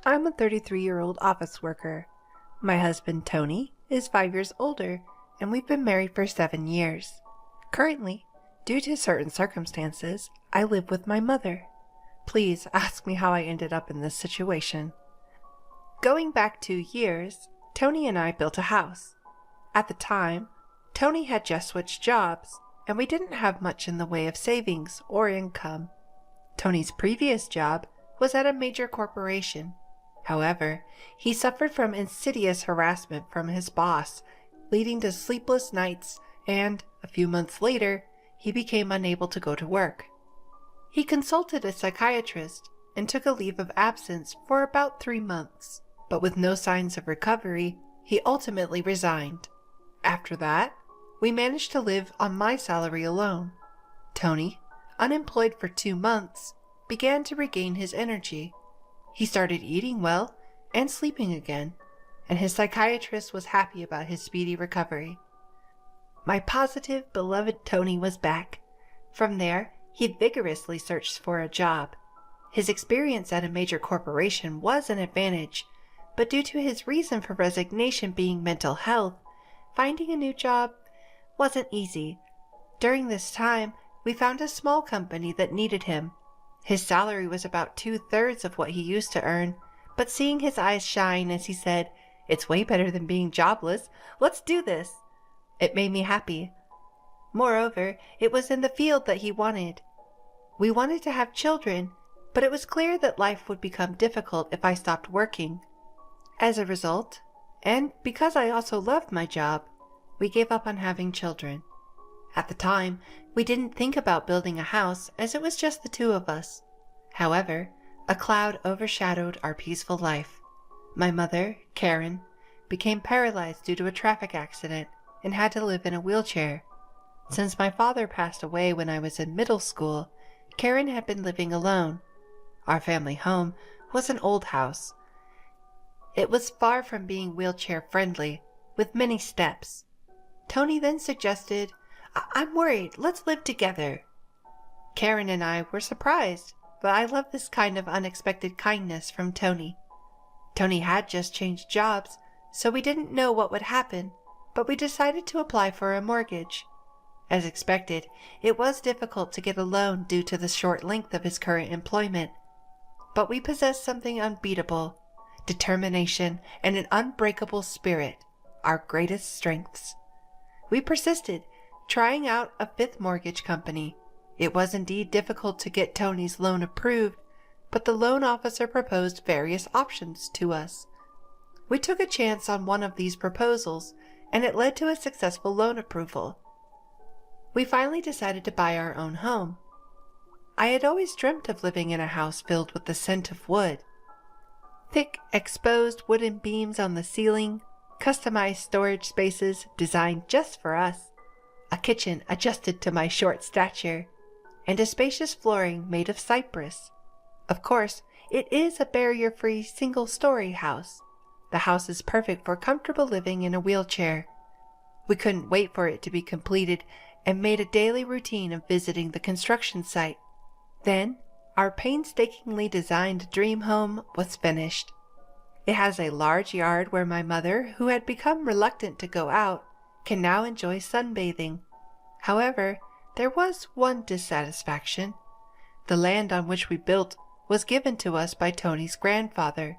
I'm a 33-year-old office worker. My husband, Tony, is 5 years older, and we've been married for 7 years. Currently, due to certain circumstances, I live with my mother. Please ask me how I ended up in this situation. Going back 2 years, Tony and I built a house. At the time, Tony had just switched jobs, and we didn't have much in the way of savings or income. Tony's previous job was at a major corporation. However, he suffered from insidious harassment from his boss, leading to sleepless nights, and a few months later, he became unable to go to work. He consulted a psychiatrist and took a leave of absence for about 3 months, but with no signs of recovery, he ultimately resigned. After that, we managed to live on my salary alone. Tony, unemployed for 2 months, began to regain his energy. He started eating well and sleeping again, and his psychiatrist was happy about his speedy recovery. My positive, beloved Tony was back. From there, he vigorously searched for a job. His experience at a major corporation was an advantage, but due to his reason for resignation being mental health, finding a new job wasn't easy. During this time, we found a small company that needed him. His salary was about 2/3 of what he used to earn, but seeing his eyes shine as he said, "It's way better than being jobless. Let's do this," it made me happy. Moreover, it was in the field that he wanted. We wanted to have children, but it was clear that life would become difficult if I stopped working. As a result, and because I also loved my job, we gave up on having children. At the time, we didn't think about building a house as it was just the two of us. However, a cloud overshadowed our peaceful life. My mother, Karen, became paralyzed due to a traffic accident and had to live in a wheelchair. Since my father passed away when I was in middle school, Karen had been living alone. Our family home was an old house. It was far from being wheelchair-friendly, with many steps. Tony then suggested, "I'm worried, let's live together." Karen and I were surprised, but I love this kind of unexpected kindness from Tony. Tony had just changed jobs, so we didn't know what would happen, but we decided to apply for a mortgage. As expected, it was difficult to get a loan due to the short length of his current employment. But we possessed something unbeatable: determination and an unbreakable spirit, our greatest strengths. We persisted, trying out a 5th mortgage company. It was indeed difficult to get Tony's loan approved, but the loan officer proposed various options to us. We took a chance on one of these proposals, and it led to a successful loan approval. We finally decided to buy our own home. I had always dreamt of living in a house filled with the scent of wood. Thick, exposed wooden beams on the ceiling, customized storage spaces designed just for us, a kitchen adjusted to my short stature, and a spacious flooring made of cypress. Of course, it is a barrier-free single-story house. The house is perfect for comfortable living in a wheelchair. We couldn't wait for it to be completed and made a daily routine of visiting the construction site. Then, our painstakingly designed dream home was finished. It has a large yard where my mother, who had become reluctant to go out, can now enjoy sunbathing. However, there was one dissatisfaction. The land on which we built was given to us by Tony's grandfather.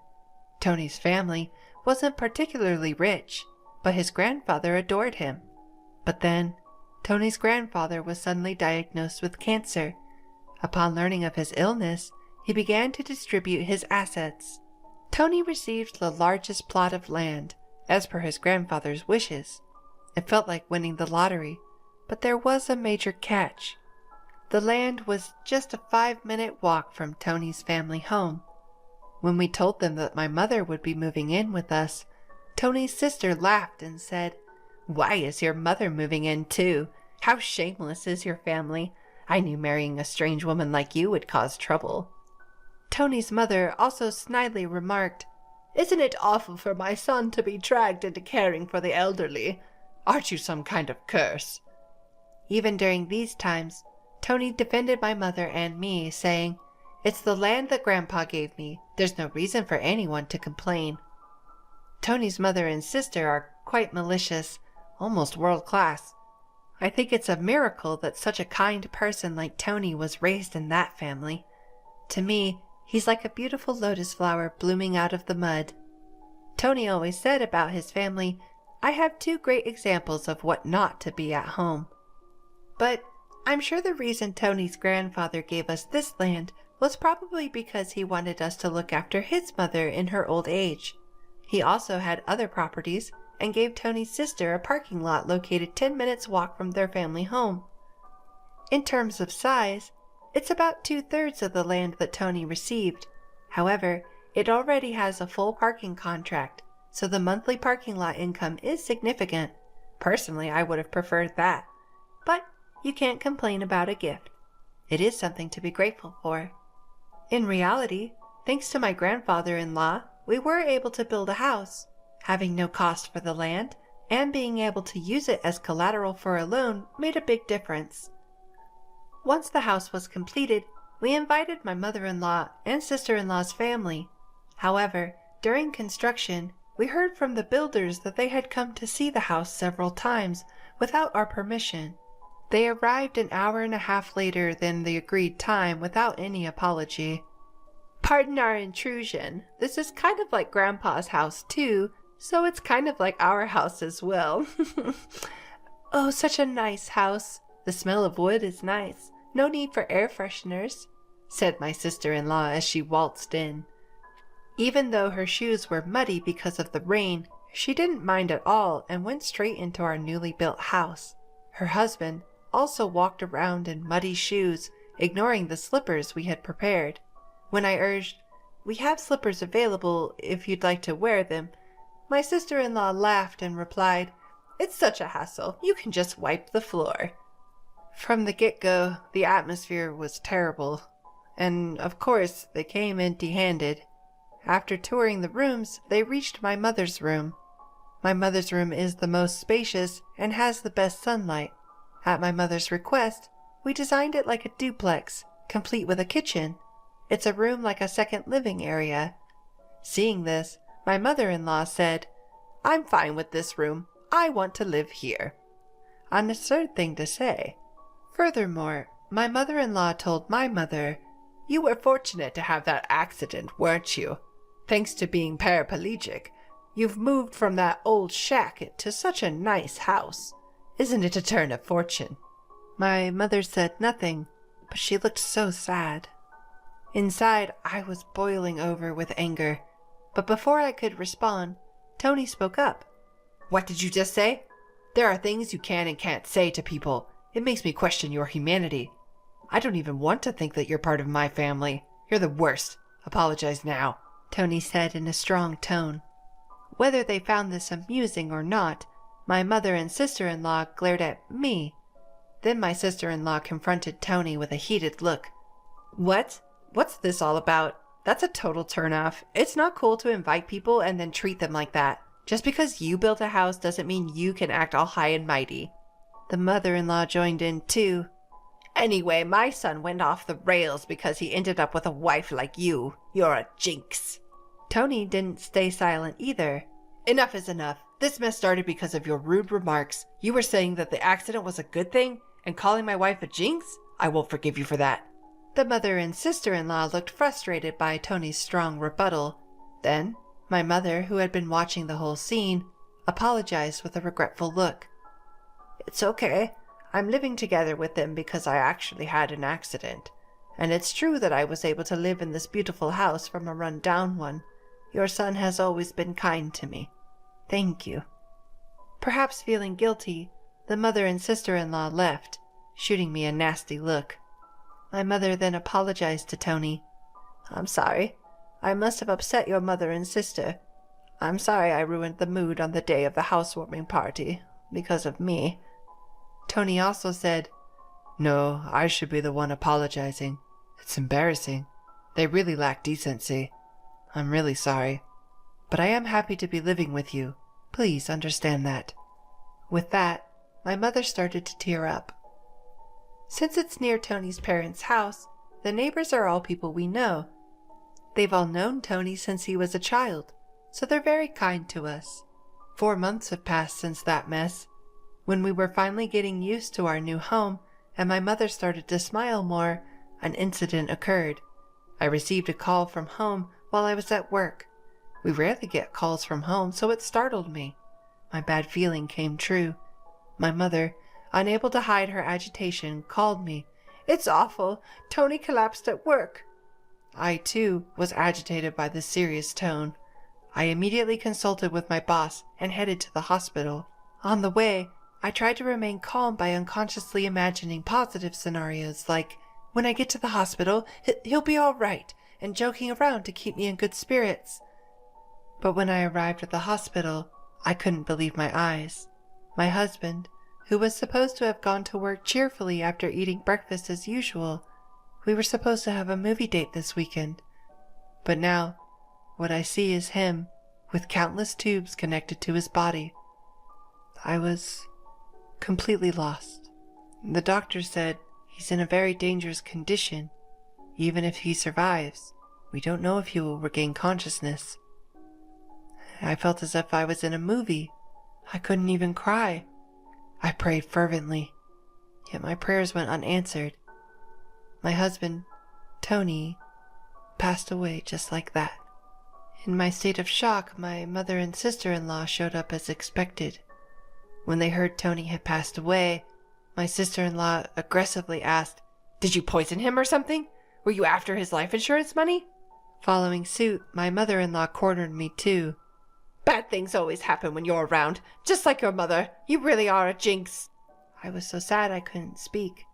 Tony's family wasn't particularly rich, but his grandfather adored him. But then, Tony's grandfather was suddenly diagnosed with cancer. Upon learning of his illness, he began to distribute his assets. Tony received the largest plot of land, as per his grandfather's wishes. It felt like winning the lottery, but there was a major catch. The land was just a 5-minute walk from Tony's family home. When we told them that my mother would be moving in with us, Tony's sister laughed and said, "Why is your mother moving in too? How shameless is your family. I knew marrying a strange woman like you would cause trouble." Tony's mother also snidely remarked, "Isn't it awful for my son to be dragged into caring for the elderly? Aren't you some kind of curse?" Even during these times, Tony defended my mother and me, saying, It's the land that Grandpa gave me. There's no reason for anyone to complain. Tony's mother and sister are quite malicious, almost world-class. I think it's a miracle that such a kind person like Tony was raised in that family. To me, he's like a beautiful lotus flower blooming out of the mud. Tony always said about his family, "I have two great examples of what not to be at home." But I'm sure the reason Tony's grandfather gave us this land was probably because he wanted us to look after his mother in her old age. He also had other properties and gave Tony's sister a parking lot located 10 minutes walk from their family home. In terms of size, it's about 2/3 of the land that Tony received. However, it already has a full parking contract, so the monthly parking lot income is significant. Personally, I would have preferred that. But you can't complain about a gift. It is something to be grateful for. In reality, thanks to my grandfather-in-law, we were able to build a house. Having no cost for the land and being able to use it as collateral for a loan made a big difference. Once the house was completed, we invited my mother-in-law and sister-in-law's family. However, during construction, we heard from the builders that they had come to see the house several times without our permission. They arrived an hour and a half later than the agreed time without any apology. Pardon our intrusion. This is kind of like Grandpa's house too, so it's kind of like our house as well. Oh, such a nice house. The smell of wood is nice. No need for air fresheners, said my sister-in-law as she waltzed in. Even though her shoes were muddy because of the rain, she didn't mind at all and went straight into our newly built house. Her husband also walked around in muddy shoes, ignoring the slippers we had prepared. When I urged, "We have slippers available if you'd like to wear them," my sister-in-law laughed and replied, "It's such a hassle, you can just wipe the floor." From the get-go, the atmosphere was terrible, and of course they came empty-handed. After touring the rooms, they reached my mother's room. My mother's room is the most spacious and has the best sunlight. At my mother's request, we designed it like a duplex, complete with a kitchen. It's a room like a second living area. Seeing this, my mother-in-law said, "I'm fine with this room. I want to live here." An absurd thing to say. Furthermore, my mother-in-law told my mother, "You were fortunate to have that accident, weren't you? Thanks to being paraplegic, you've moved from that old shack to such a nice house. Isn't it a turn of fortune?" My mother said nothing, but she looked so sad. Inside, I was boiling over with anger, but before I could respond, Tony spoke up. "What did you just say? There are things you can and can't say to people. It makes me question your humanity. I don't even want to think that you're part of my family. You're the worst. Apologize now," Tony said in a strong tone. Whether they found this amusing or not, my mother and sister-in-law glared at me. Then my sister-in-law confronted Tony with a heated look. "What? What's this all about? That's a total turnoff. It's not cool to invite people and then treat them like that. Just because you built a house doesn't mean you can act all high and mighty." The mother-in-law joined in too. "Anyway, my son went off the rails because he ended up with a wife like you. You're a jinx." Tony didn't stay silent either. "Enough is enough. This mess started because of your rude remarks. You were saying that the accident was a good thing, and calling my wife a jinx? I won't forgive you for that." The mother and sister-in-law looked frustrated by Tony's strong rebuttal. Then, my mother, who had been watching the whole scene, apologized with a regretful look. "It's okay. I'm living together with them because I actually had an accident. And it's true that I was able to live in this beautiful house from a run-down one. Your son has always been kind to me. Thank you." Perhaps feeling guilty, the mother and sister-in-law left, shooting me a nasty look. My mother then apologized to Tony. "I'm sorry. I must have upset your mother and sister. I'm sorry I ruined the mood on the day of the housewarming party, because of me." Tony also said, "No, I should be the one apologizing. It's embarrassing. They really lack decency. I'm really sorry. But I am happy to be living with you. Please understand that." With that, my mother started to tear up. Since it's near Tony's parents' house, The neighbors are all people we know. They've all known Tony since he was a child, so they're very kind to us. 4 months have passed since that mess. When we were finally getting used to our new home and my mother started to smile more, an incident occurred. I received a call from home while I was at work. We rarely get calls from home, so it startled me. My bad feeling came true. My mother, unable to hide her agitation, called me. "It's awful. Tony collapsed at work." I, too, was agitated by this serious tone. I immediately consulted with my boss and headed to the hospital. On the way, I tried to remain calm by unconsciously imagining positive scenarios like, when I get to the hospital, he'll be all right, and joking around to keep me in good spirits. But when I arrived at the hospital, I couldn't believe my eyes. My husband, who was supposed to have gone to work cheerfully after eating breakfast as usual, we were supposed to have a movie date this weekend. But now, what I see is him, with countless tubes connected to his body. I was completely lost. The doctor said he's in a very dangerous condition. Even if he survives, we don't know if he will regain consciousness. I felt as if I was in a movie. I couldn't even cry. I prayed fervently, yet my prayers went unanswered. My husband, Tony, passed away just like that. In my state of shock, my mother and sister-in-law showed up as expected. When they heard Tony had passed away, my sister-in-law aggressively asked, "Did you poison him or something? Were you after his life insurance money?" Following suit, my mother-in-law cornered me too. "Bad things always happen when you're around, just like your mother. You really are a jinx." I was so sad I couldn't speak.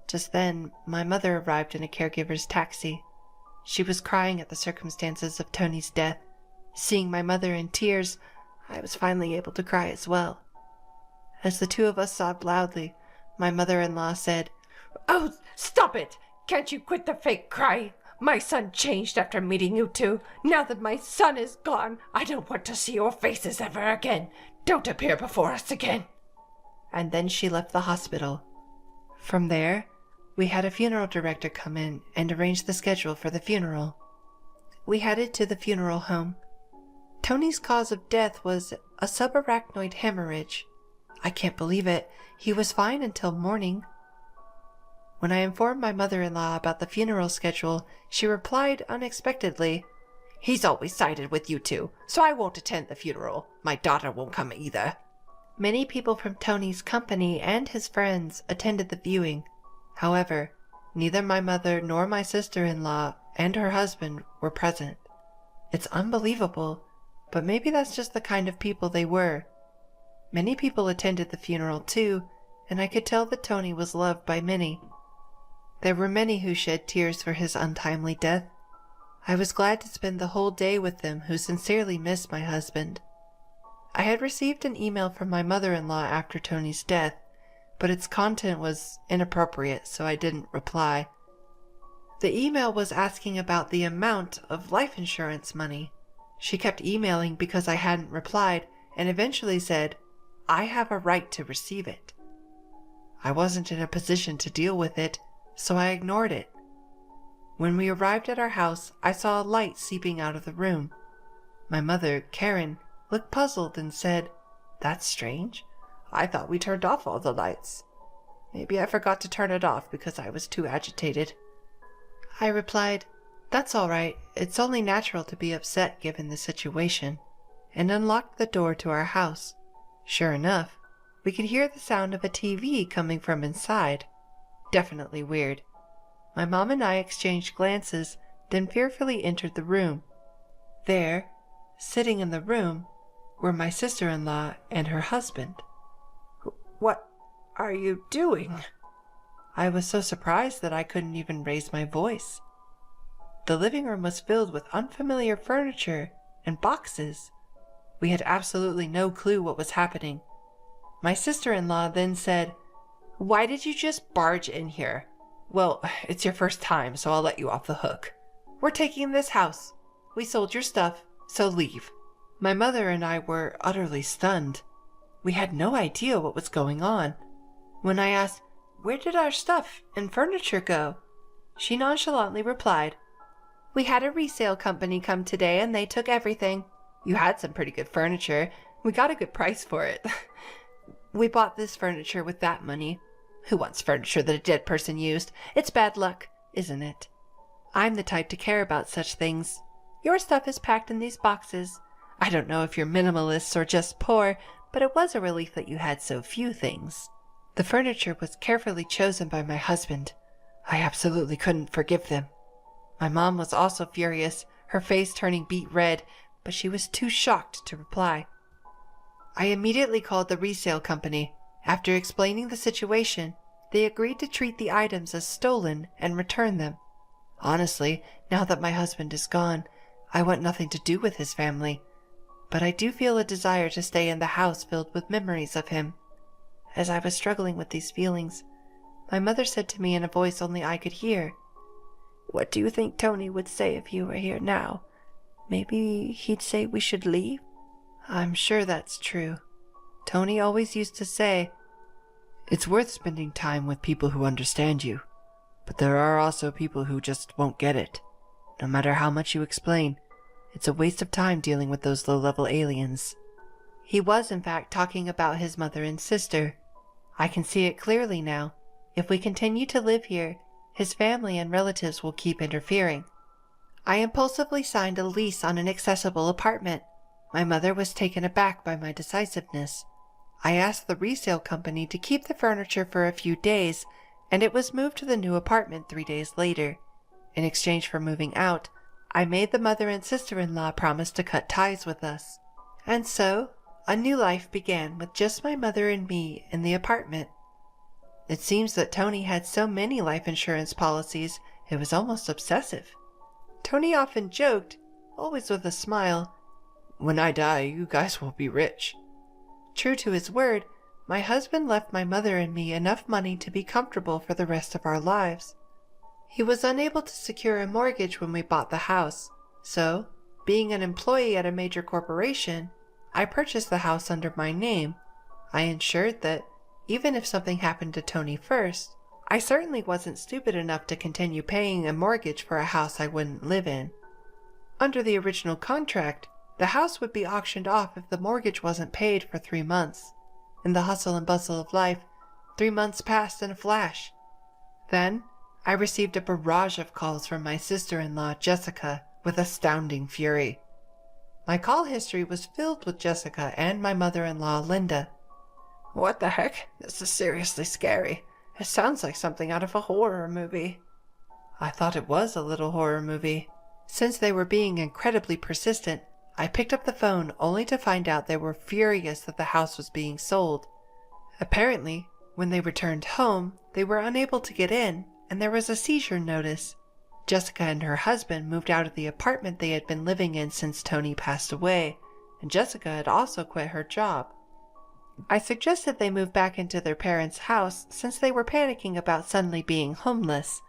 Just then, my mother arrived in a caregiver's taxi. She was crying at the circumstances of Tony's death. Seeing my mother in tears, I was finally able to cry as well. As the two of us sobbed loudly, my mother-in-law said, "Oh, stop it! Can't you quit the fake crying? My son changed after meeting you two. Now that my son is gone, I don't want to see your faces ever again. Don't appear before us again." And then she left the hospital. From there, we had a funeral director come in and arrange the schedule for the funeral. We headed to the funeral home. Tony's cause of death was a subarachnoid hemorrhage. I can't believe it. He was fine until morning. When I informed my mother-in-law about the funeral schedule, she replied unexpectedly, "He's always sided with you two, so I won't attend the funeral. My daughter won't come either." Many people from Tony's company and his friends attended the viewing. However, neither my mother nor my sister-in-law and her husband were present. It's unbelievable, but maybe that's just the kind of people they were. Many people attended the funeral too, and I could tell that Tony was loved by many. There were many who shed tears for his untimely death. I was glad to spend the whole day with them who sincerely missed my husband. I had received an email from my mother-in-law after Tony's death, but its content was inappropriate, so I didn't reply. The email was asking about the amount of life insurance money. She kept emailing because I hadn't replied, and eventually said, "I have a right to receive it." I wasn't in a position to deal with it, so I ignored it. When we arrived at our house, I saw a light seeping out of the room. My mother, Karen, looked puzzled and said, "That's strange. I thought we turned off all the lights. Maybe I forgot to turn it off because I was too agitated." I replied, "That's all right. It's only natural to be upset given the situation," and unlocked the door to our house. Sure enough, we could hear the sound of a TV coming from inside. Definitely weird. My mom and I exchanged glances, then fearfully entered the room. There, sitting in the room, were my sister-in-law and her husband. "What are you doing?" I was so surprised that I couldn't even raise my voice. The living room was filled with unfamiliar furniture and boxes. We had absolutely no clue what was happening. My sister-in-law then said, "Why did you just barge in here? Well, it's your first time, so I'll let you off the hook. We're taking this house. We sold your stuff, so leave." My mother and I were utterly stunned. We had no idea what was going on. When I asked, "Where did our stuff and furniture go?" She nonchalantly replied, "We had a resale company come today and they took everything. You had some pretty good furniture. We got a good price for it. We bought this furniture with that money. Who wants furniture that a dead person used? It's bad luck, isn't it? I'm the type to care about such things. Your stuff is packed in these boxes. I don't know if you're minimalists or just poor, but it was a relief that you had so few things." The furniture was carefully chosen by my husband. I absolutely couldn't forgive them. My mom was also furious, her face turning beet red, but she was too shocked to reply. I immediately called the resale company. After explaining the situation, they agreed to treat the items as stolen and return them. Honestly, now that my husband is gone, I want nothing to do with his family, but I do feel a desire to stay in the house filled with memories of him. As I was struggling with these feelings, my mother said to me in a voice only I could hear, "What do you think Tony would say if you were here now? Maybe he'd say we should leave?" I'm sure that's true. Tony always used to say, "It's worth spending time with people who understand you, but there are also people who just won't get it. No matter how much you explain, it's a waste of time dealing with those low-level aliens." He was, in fact, talking about his mother and sister. I can see it clearly now. If we continue to live here, his family and relatives will keep interfering. I impulsively signed a lease on an accessible apartment. My mother was taken aback by my decisiveness. I asked the resale company to keep the furniture for a few days, and it was moved to the new apartment 3 days later. In exchange for moving out, I made the mother and sister-in-law promise to cut ties with us. And so, a new life began with just my mother and me in the apartment. It seems that Tony had so many life insurance policies, it was almost obsessive. Tony often joked, always with a smile, "When I die, you guys will be rich." True to his word, my husband left my mother and me enough money to be comfortable for the rest of our lives. He was unable to secure a mortgage when we bought the house, so, being an employee at a major corporation, I purchased the house under my name. I ensured that, even if something happened to Tony first, I certainly wasn't stupid enough to continue paying a mortgage for a house I wouldn't live in. Under the original contract, the house would be auctioned off if the mortgage wasn't paid for 3 months. In the hustle and bustle of life, 3 months passed in a flash. Then, I received a barrage of calls from my sister-in-law, Jessica, with astounding fury. My call history was filled with Jessica and my mother-in-law, Linda. "What the heck? This is seriously scary. It sounds like something out of a horror movie." I thought it was a little horror movie. Since they were being incredibly persistent, I picked up the phone only to find out they were furious that the house was being sold. Apparently, when they returned home, they were unable to get in, and there was a seizure notice. Jessica and her husband moved out of the apartment they had been living in since Tony passed away, and Jessica had also quit her job. I suggested they move back into their parents' house since they were panicking about suddenly being homeless.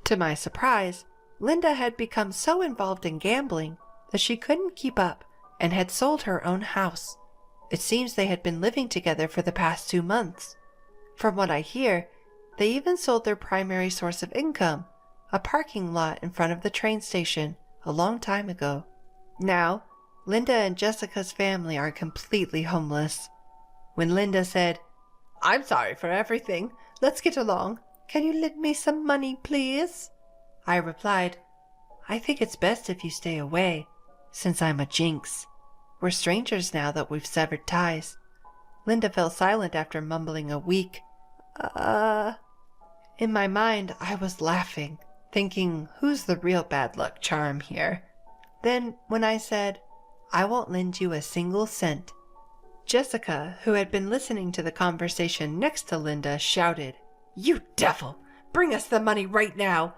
To my surprise, Linda had become so involved in gambling that she couldn't keep up and had sold her own house. It seems they had been living together for the past 2 months. From what I hear, they even sold their primary source of income, a parking lot in front of the train station, a long time ago. Now, Linda and Jessica's family are completely homeless. When Linda said, "I'm sorry for everything. Let's get along. Can you lend me some money, please?" I replied, "I think it's best if you stay away, since I'm a jinx. We're strangers now that we've severed ties." Linda fell silent after mumbling a weak, In my mind, I was laughing, thinking, who's the real bad luck charm here? Then, when I said, "I won't lend you a single cent," Jessica, who had been listening to the conversation next to Linda, shouted, "You devil! Bring us the money right now!"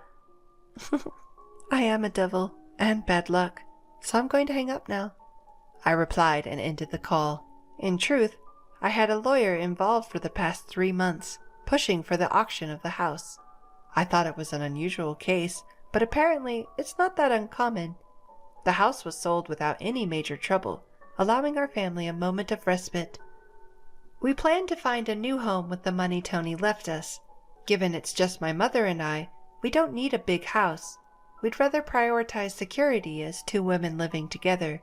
"I am a devil and bad luck, so I'm going to hang up now," I replied and ended the call. In truth, I had a lawyer involved for the past 3 months, pushing for the auction of the house. I thought it was an unusual case, but apparently it's not that uncommon. The house was sold without any major trouble, allowing our family a moment of respite. We planned to find a new home with the money Tony left us. Given it's just my mother and I, We don't need a big house. We'd rather prioritize security as two women living together.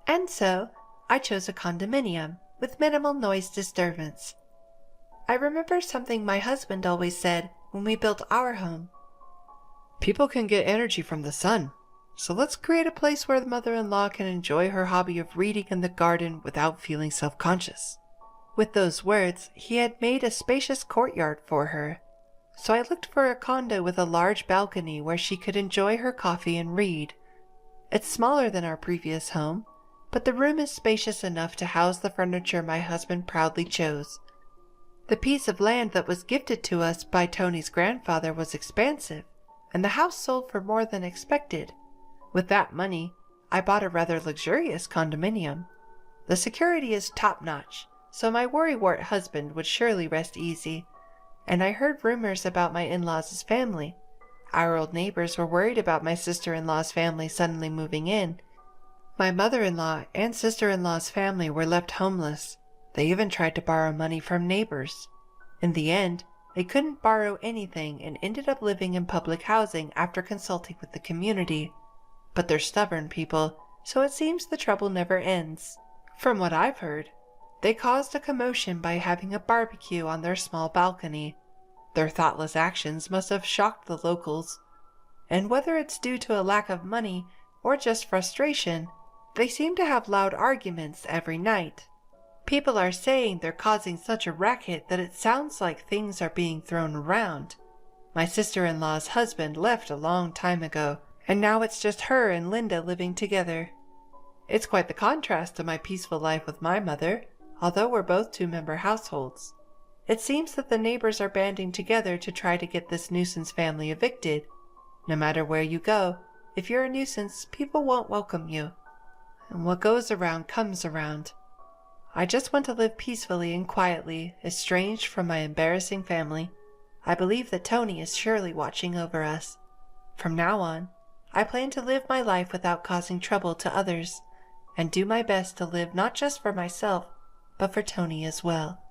And so, I chose a condominium with minimal noise disturbance. I remember something my husband always said when we built our home. People can get energy from the sun, so let's create a place where the mother-in-law can enjoy her hobby of reading in the garden without feeling self-conscious. With those words, he had made a spacious courtyard for her. So I looked for a condo with a large balcony where she could enjoy her coffee and read. It's smaller than our previous home, but the room is spacious enough to house the furniture my husband proudly chose. The piece of land that was gifted to us by Tony's grandfather was expansive, and the house sold for more than expected. With that money, I bought a rather luxurious condominium. The security is top-notch, so my worrywart husband would surely rest easy. And I heard rumors about my in-laws' family. Our old neighbors were worried about my sister-in-law's family suddenly moving in. My mother-in-law and sister-in-law's family were left homeless. They even tried to borrow money from neighbors. In the end, they couldn't borrow anything and ended up living in public housing after consulting with the community. But they're stubborn people, so it seems the trouble never ends. From what I've heard, they caused a commotion by having a barbecue on their small balcony. Their thoughtless actions must have shocked the locals. And whether it's due to a lack of money or just frustration, they seem to have loud arguments every night. People are saying they're causing such a racket that it sounds like things are being thrown around. My sister-in-law's husband left a long time ago, and now it's just her and Linda living together. It's quite the contrast to my peaceful life with my mother, although we're both two-member households. It seems that the neighbors are banding together to try to get this nuisance family evicted. No matter where you go, if you're a nuisance, people won't welcome you. And what goes around comes around. I just want to live peacefully and quietly, estranged from my embarrassing family. I believe that Tony is surely watching over us. From now on, I plan to live my life without causing trouble to others, and do my best to live not just for myself, but for Tony as well.